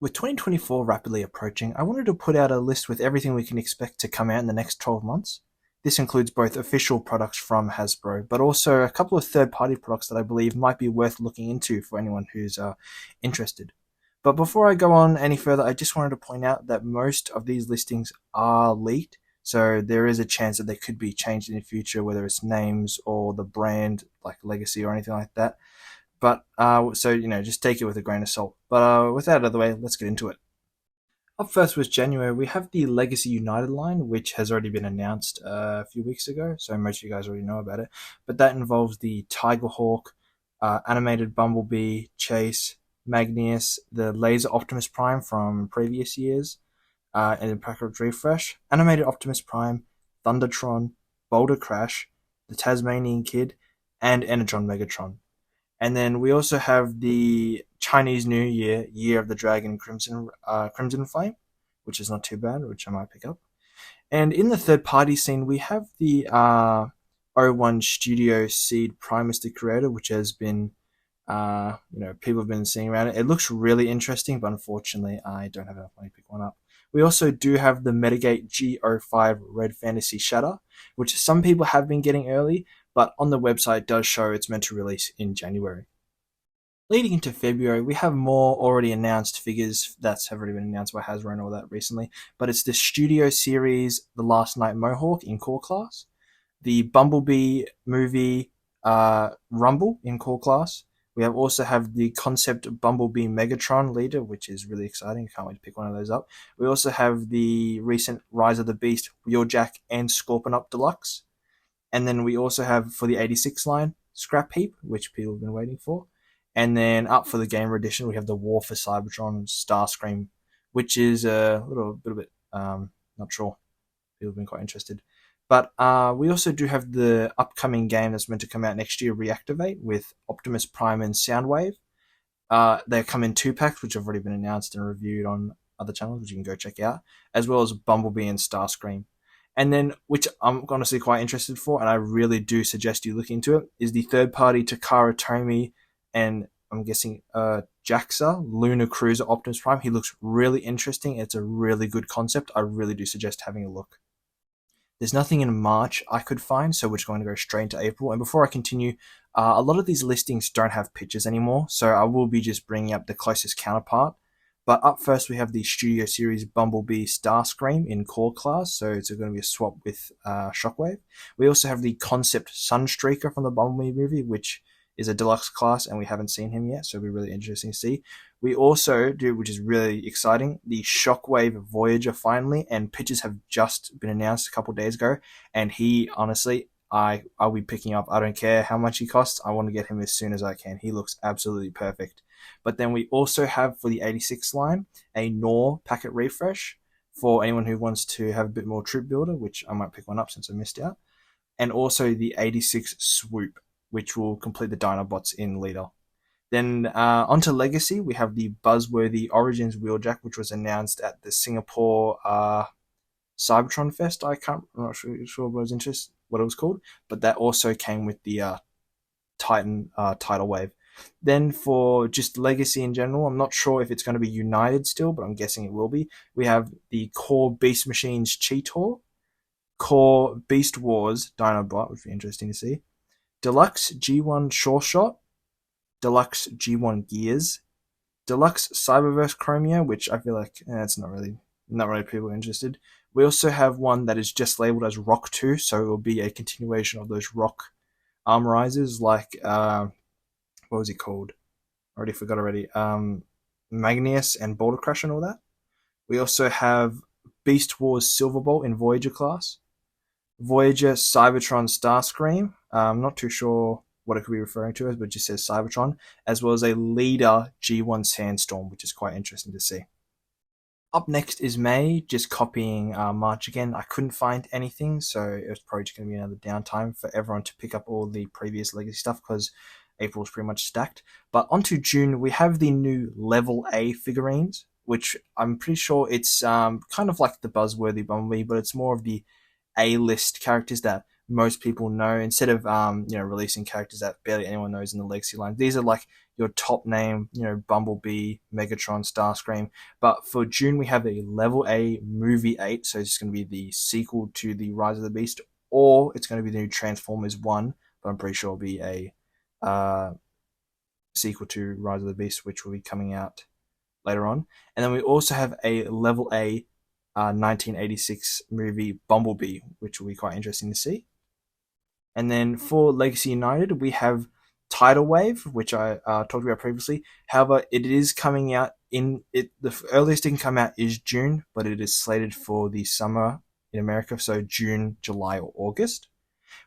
With 2024 rapidly approaching, I wanted to put out a list with everything we can expect to come out in the next 12 months. This includes both official products from Hasbro, but also a couple of third party products that I believe might be worth looking into for anyone who's interested. But before I go on any further, I just wanted to point out that most of these listings are leaked, so there is a chance that they could be changed in the future, whether it's names or the brand, like Legacy or anything like that. But so just take it with a grain of salt. But with that out of the way, let's get into it. Up first was January. We have the Legacy United line, which has already been announced a few weeks ago, so most of you guys already know about it. But that involves the Tigerhawk, animated Bumblebee, Chase, Magnius, the Laser Optimus Prime from previous years, and in Package Refresh, animated Optimus Prime, Thundertron, Boulder Crash, the Tasmanian Kid, and Energon Megatron. And then we also have the Chinese New Year, Year of the Dragon Crimson Flame, which is not too bad, which I might pick up. And in the third party scene, we have the O1 Studio Seed Primus the Creator, which has been, people have been seeing around it. It looks really interesting, but unfortunately, I don't have enough money to pick one up. We also do have the Metagate G05 Red Fantasy Shatter, which some people have been getting early, but on the website it does show it's meant to release in January. Leading into February, we have more already announced figures that have already been announced by Hasbro and all that recently, but it's the Studio Series The Last Night Mohawk in Core Class, the Bumblebee movie Rumble in Core Class. We have also have the concept Bumblebee Megatron leader, which is really exciting. Can't wait to pick one of those up. We also have the recent Rise of the Beast Wheeljack and Scorpion Up Deluxe. And then we also have for the 86 line Scrap Heap, which people have been waiting for. And then up for the Gamer Edition, we have the War for Cybertron Starscream, which is a little bit, not sure. People have been quite interested. But we also do have the upcoming game that's meant to come out next year, Reactivate, with Optimus Prime and Soundwave. They come in 2 packs, which have already been announced and reviewed on other channels, which you can go check out, as well as Bumblebee and Starscream. And then, which I'm honestly quite interested for, and I really do suggest you look into it, is the third party Takara Tomy and I'm guessing Jaxa Lunar Cruiser Optimus Prime. He looks really interesting. It's a really good concept. I really do suggest having a look. There's nothing in March I could find, so we're just going to go straight into April. And before I continue, a lot of these listings don't have pictures anymore, so I will be just bringing up the closest counterpart. But up first, we have the Studio Series Bumblebee Starscream in Core Class, so it's going to be a swap with Shockwave. We also have the concept Sunstreaker from the Bumblebee movie, which is a deluxe class, and we haven't seen him yet, so it'll be really interesting to see. We also do, which is really exciting, the Shockwave Voyager finally, and pictures have just been announced a couple of days ago, and he, honestly, I'll be picking up. I don't care how much he costs. I want to get him as soon as I can. He looks absolutely perfect. But then we also have for the 86 line a Nor packet refresh for anyone who wants to have a bit more troop builder, which I might pick one up since I missed out. And also the 86 Swoop, which will complete the Dinobots in Leader. Then onto Legacy, we have the buzzworthy Origins Wheeljack, which was announced at the Singapore Cybertron Fest. I'm not sure what it was called, but that also came with the Titan tidal wave. Then for just Legacy in general, I'm not sure if it's going to be United still, but I'm guessing it will be. We have the Core Beast Machines Cheetor, Core Beast Wars Dinobot, which would be interesting to see. Deluxe G1 Sure Shot, Deluxe G1 Gears, Deluxe Cyberverse Chromia, which I feel like it's not really people interested. We also have one that is just labeled as Rock 2, so it will be a continuation of those Rock armorizers, like what was he called? I already forgot already. Magnius and Boulder Crash and all that. We also have Beast Wars Silverbolt in Voyager class. Voyager Cybertron Starscream. I'm not too sure what it could be referring to as, but it just says Cybertron, as well as a Leader G1 Sandstorm, which is quite interesting to see. Up next is May, just copying March again. I couldn't find anything, so it was probably just going to be another downtime for everyone to pick up all the previous Legacy stuff because April's pretty much stacked. But onto June, we have the new Level A figurines, which I'm pretty sure it's kind of like the buzzworthy Bumblebee, but it's more of the A-list characters that most people know instead of releasing characters that barely anyone knows in the Legacy line. These are like your top name, Bumblebee, Megatron, Starscream. But for June, we have a Level A Movie 8, so it's going to be the sequel to the Rise of the Beast, or it's going to be the new Transformers 1, but I'm pretty sure it'll be a uh, sequel to Rise of the Beast, which will be coming out later on. And then we also have a Level A 1986 movie Bumblebee, which will be quite interesting to see. And then for Legacy United, we have Tidal Wave, which I talked about previously. However, it is coming out in it. The earliest it can come out is June, but it is slated for the summer in America, so June, July, or August.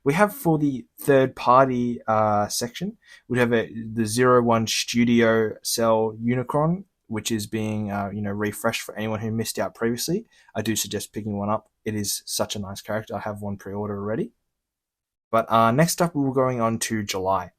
We have for the third party section, we have the 01 Studio Cell Unicron, which is being refreshed for anyone who missed out previously. I do suggest picking one up. It is such a nice character. I have one pre-order already. But next up, we're going on to July.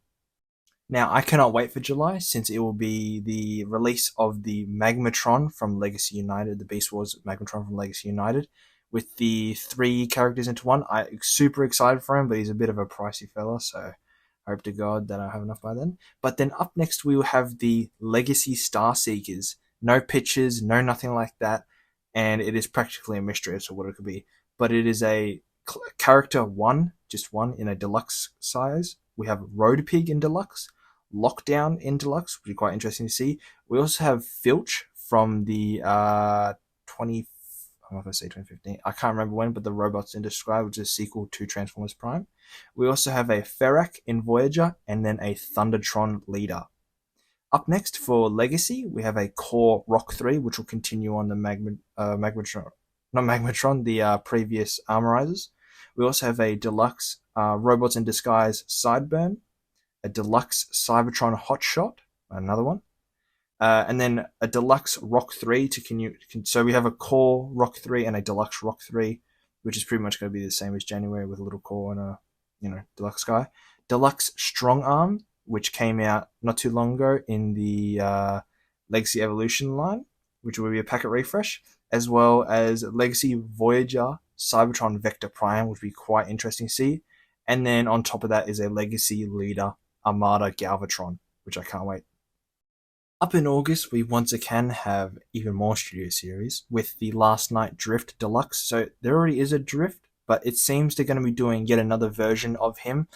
Now, I cannot wait for July since it will be the release of the Magmatron from Legacy United, the Beast Wars Magmatron from Legacy United, with the three characters into one. I'm super excited for him, but he's a bit of a pricey fella, so I hope to God that I have enough by then. But then up next, we will have the Legacy Star Seekers. No pictures, no nothing like that, and it is practically a mystery as to what it could be. But it is a character one, just one in a deluxe size. We have Road Pig in deluxe, Lockdown in deluxe, which is quite interesting to see. We also have Filch from the 20. I'm not going to say 2015. I can't remember when, but the Robots in Disguise, which is a sequel to Transformers Prime. We also have a Ferrac in Voyager, and then a Thundertron Leader. Up next for Legacy, we have a Core Rock 3, which will continue on the Magmatron, not Magmatron, the previous Armorizers. We also have a deluxe Robots in Disguise Sideburn, a deluxe Cybertron Hotshot, another one, and then a deluxe Rock 3 to continue. So we have a core Rock 3 and a deluxe Rock 3, which is pretty much going to be the same as January with a little core and a deluxe guy. Deluxe Strong Arm, which came out not too long ago in the Legacy Evolution line, which will be a packet refresh, as well as Legacy Voyager Cybertron Vector Prime, which would be quite interesting to see. And then on top of that is a Legacy Leader Armada Galvatron, which I can't wait. Up in August, we once again have even more studio series with the Last Night Drift Deluxe. So there already is a Drift, but it seems they're going to be doing yet another version of him,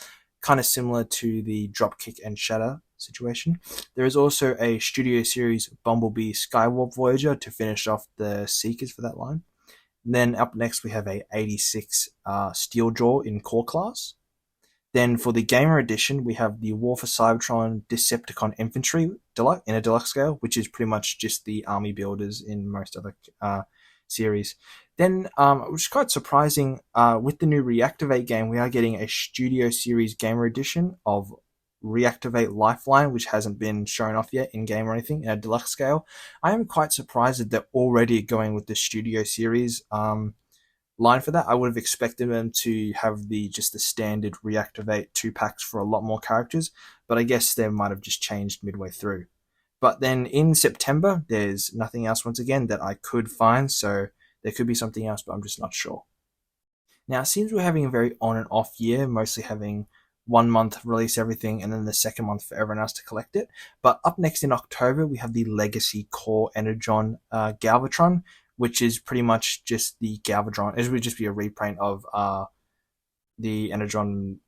kind of similar to the Dropkick and Shatter situation. There is also a studio series Bumblebee Skywarp Voyager to finish off the Seekers for that line. And then up next, we have a 86 Steeljaw in core class. Then for the Gamer Edition, we have the War for Cybertron Decepticon Infantry Deluxe in a deluxe scale, which is pretty much just the army builders in most other series. Then, which is quite surprising, with the new Reactivate game, we are getting a Studio Series Gamer Edition of Reactivate Lifeline, which hasn't been shown off yet in game or anything, in a deluxe scale. I am quite surprised that they're already going with the Studio Series line for that. I would have expected them to have the standard Reactivate 2-packs for a lot more characters, but I guess they might have just changed midway through. But then in September, there's nothing else once again that I could find, so there could be something else, but I'm just not sure. Now, it seems we're having a very on and off year, mostly having 1 month release everything and then the second month for everyone else to collect it. But up next in October, we have the Legacy Core Energon Galvatron, which is pretty much just the Galvatron. It would just be a reprint of the Energon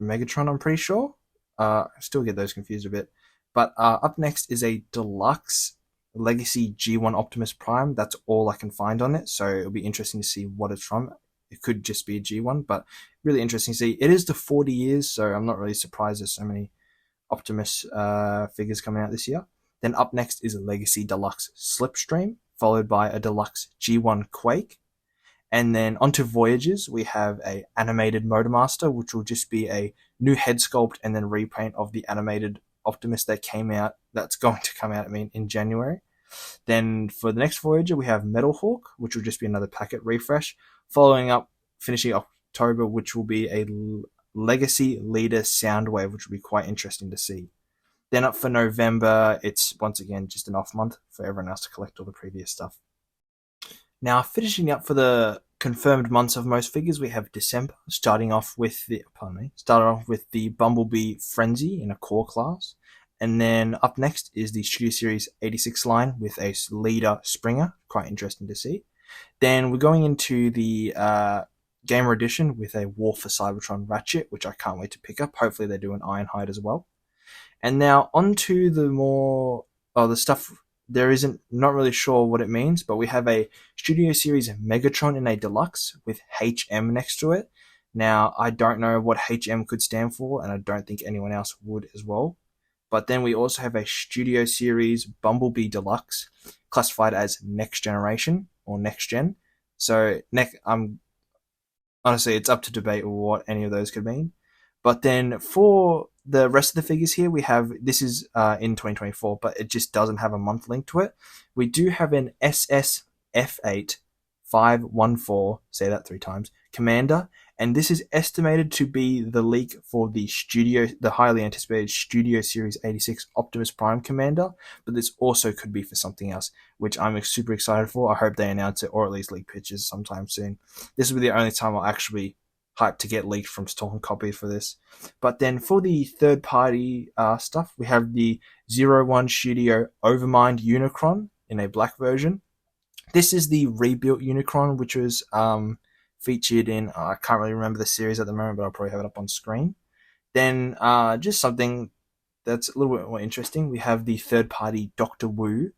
Megatron, I'm pretty sure. I still get those confused a bit. But up next is a deluxe Legacy G1 Optimus Prime. That's all I can find on it, so it'll be interesting to see what it's from. It could just be a G1, but really interesting to see. It is the 40 years, so I'm not really surprised there's so many Optimus figures coming out this year. Then up next is a Legacy Deluxe Slipstream, followed by a Deluxe G1 Quake. And then onto Voyages, we have a animated Motormaster, which will just be a new head sculpt and then repaint of the animated Optimus that's going to come out, in January. Then for the next Voyager, we have Metal Hawk, which will just be another packet refresh. Following up, finishing October, which will be a Legacy Leader Soundwave, which will be quite interesting to see. Then up for November, it's once again just an off month for everyone else to collect all the previous stuff. Now, finishing up for the confirmed months of most figures, we have December, starting off with the Bumblebee Frenzy in a core class, And then up next is the Studio Series 86 line with a leader Springer. Quite interesting to see. Then we're going into the Gamer Edition with a War for Cybertron Ratchet, which I can't wait to pick up. Hopefully they do an Ironhide as well. And now onto the more the stuff. There isn't not really sure what it means, but we have a Studio Series Megatron in a deluxe with HM next to it. Now I don't know what HM could stand for, and I don't think anyone else would as well. But then we also have a Studio Series Bumblebee Deluxe, classified as Next Generation or Next Gen. So honestly, it's up to debate what any of those could mean. But then for the rest of the figures here, we have this is in 2024, but it just doesn't have a month link to it. We do have an SSF8 514, say that 3 times, Commander, and this is estimated to be the leak for the highly anticipated Studio Series 86 Optimus Prime Commander, but this also could be for something else, which I'm super excited for. I hope they announce it or at least leak pictures sometime soon. This will be the only time I'll actually hyped to get leaked from stolen copies for this. But then for the third party stuff, we have the 01 Studio Overmind Unicron in a black version. This is the rebuilt Unicron, which was featured in, I can't really remember the series at the moment, but I'll probably have it up on screen. Then just something that's a little bit more interesting, we have the third party Doctor Wu,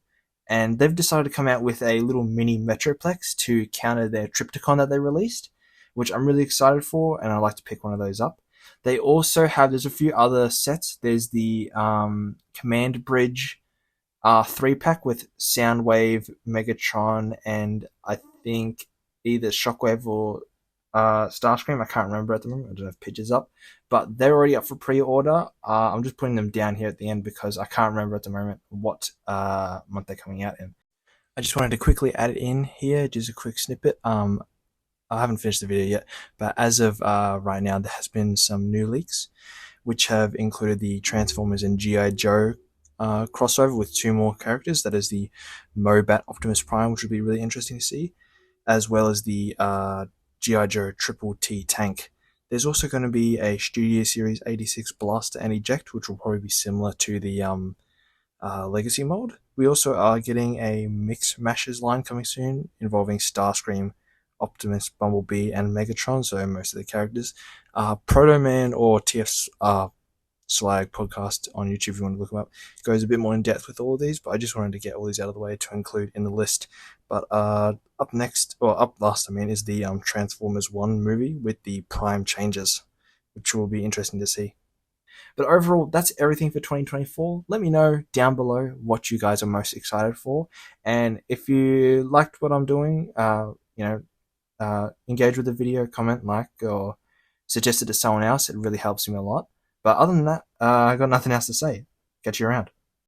and they've decided to come out with a little mini Metroplex to counter their Triptychon that they released, which I'm really excited for, and I'd like to pick one of those up. They also have, there's a few other sets. There's the Command Bridge 3-pack with Soundwave, Megatron, and I think either Shockwave or Starscream. I can't remember at the moment. I don't have pictures up. But they're already up for pre-order. I'm just putting them down here at the end because I can't remember at the moment what month they're coming out in. I just wanted to quickly add it in here, just a quick snippet. I haven't finished the video yet, but as of right now, there has been some new leaks, which have included the Transformers and G.I. Joe crossover with 2 more characters. That is the Mobat Optimus Prime, which would be really interesting to see, as well as the G.I. Joe Triple T tank. There's also going to be a Studio Series 86 Blaster and Eject, which will probably be similar to the Legacy mold. We also are getting a Mix Mashers line coming soon, involving Starscream, Optimus, Bumblebee, and Megatron, so most of the characters. Proto Man or TF's Slag podcast on YouTube, if you want to look them up, goes a bit more in depth with all of these, but I just wanted to get all these out of the way to include in the list. But up last, is the Transformers 1 movie with the Prime changes, which will be interesting to see. But overall, that's everything for 2024. Let me know down below what you guys are most excited for, and if you liked what I'm doing, engage with the video, comment, like, or suggest it to someone else. It really helps me a lot. But other than that, I got nothing else to say. Catch you around.